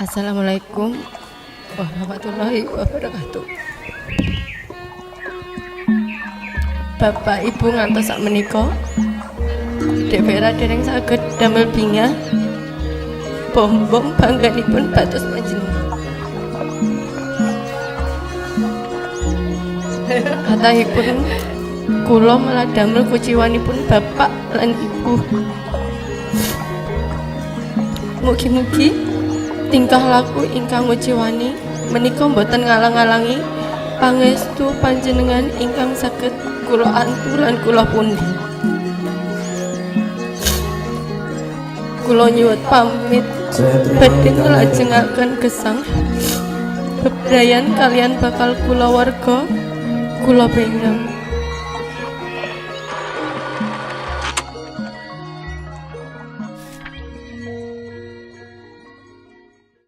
Assalamualaikum warahmatullahi wabarakatuh. Bapak Ibu ngantos sak menika Devera dereng saged damel bingah bombong bangganipun batos panjenengan. Kathahipun kula malah damel kuciwanipun Bapak lan Ibu. Mugi-mugi tingkah laku ingkang nguciwani menika boten ngalang-alangi pangestu panjenengan ingkang saged kula antu lan kula pundi. Kula nyuwun pamit badhe nglajengaken gesang bebrayan kalian bakal kula warga kula penggang.